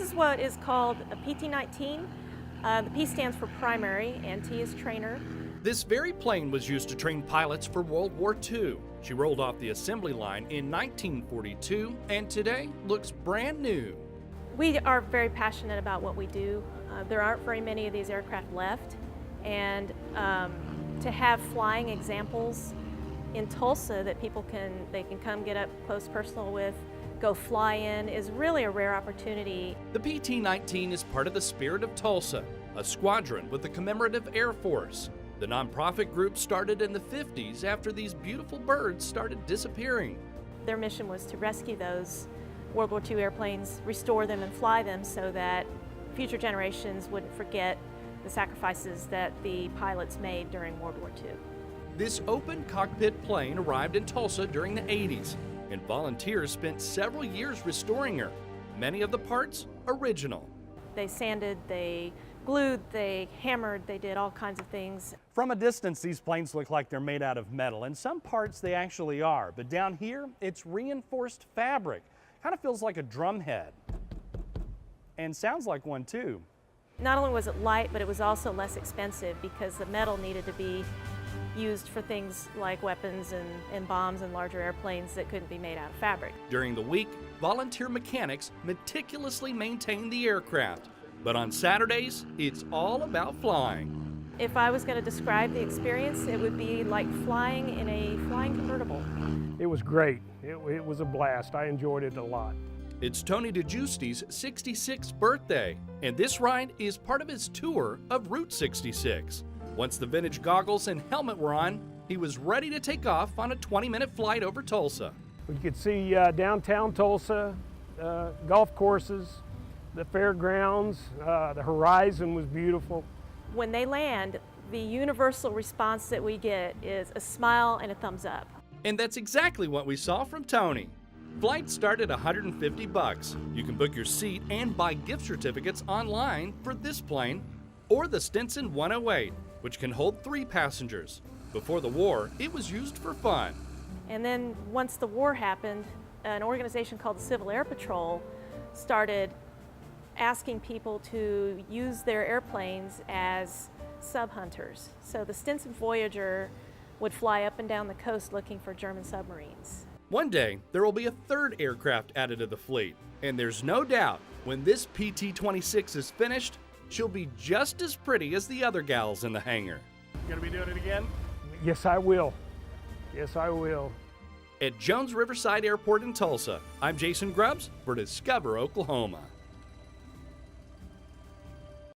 is what is called a PT-19. The P stands for primary and T is trainer. This very plane was used to train pilots for World War II. She rolled off the assembly line in 1942 and today looks brand new. We are very passionate about what we do. There aren't very many of these aircraft left, and to have flying examples in Tulsa that people can come get up close personal with, go fly in, is really a rare opportunity. The PT-19 is part of the Spirit of Tulsa, a squadron with the Commemorative Air Force. The nonprofit group started in the 50s after these beautiful birds started disappearing. Their mission was to rescue those World War II airplanes, restore them and fly them so that future generations wouldn't forget the sacrifices that the pilots made during World War II. This open cockpit plane arrived in Tulsa during the 80s, and volunteers spent several years restoring her. Many of the parts original. They sanded, they glued, they hammered, they did all kinds of things. From a distance, these planes look like they're made out of metal, and some parts they actually are, but down here, it's reinforced fabric. Kind of feels like a drum head, and sounds like one too. Not only was it light, but it was also less expensive because the metal needed to be used for things like weapons and bombs and larger airplanes that couldn't be made out of fabric. During the week, volunteer mechanics meticulously maintain the aircraft, but on Saturdays, it's all about flying. If I was going to describe the experience, it would be like flying in a flying convertible. It was great. It was a blast. I enjoyed it a lot. It's Tony DeGiusti's 66th birthday, and this ride is part of his tour of Route 66. Once the vintage goggles and helmet were on, he was ready to take off on a 20-minute flight over Tulsa. We could see downtown Tulsa, golf courses, the fairgrounds, the horizon was beautiful. When they land, the universal response that we get is a smile and a thumbs up. And that's exactly what we saw from Tony. Flights start at $150. You can book your seat and buy gift certificates online for this plane or the Stinson 108, which can hold 3 passengers. Before the war, it was used for fun. And then once the war happened, an organization called the Civil Air Patrol started asking people to use their airplanes as sub-hunters. So the Stinson Voyager would fly up and down the coast looking for German submarines. One day, there will be a 3rd aircraft added to the fleet, and there's no doubt when this PT-26 is finished, she'll be just as pretty as the other gals in the hangar. You gonna be doing it again? Yes, I will. Yes, I will. At Jones Riverside Airport in Tulsa, I'm Jason Grubbs for Discover Oklahoma.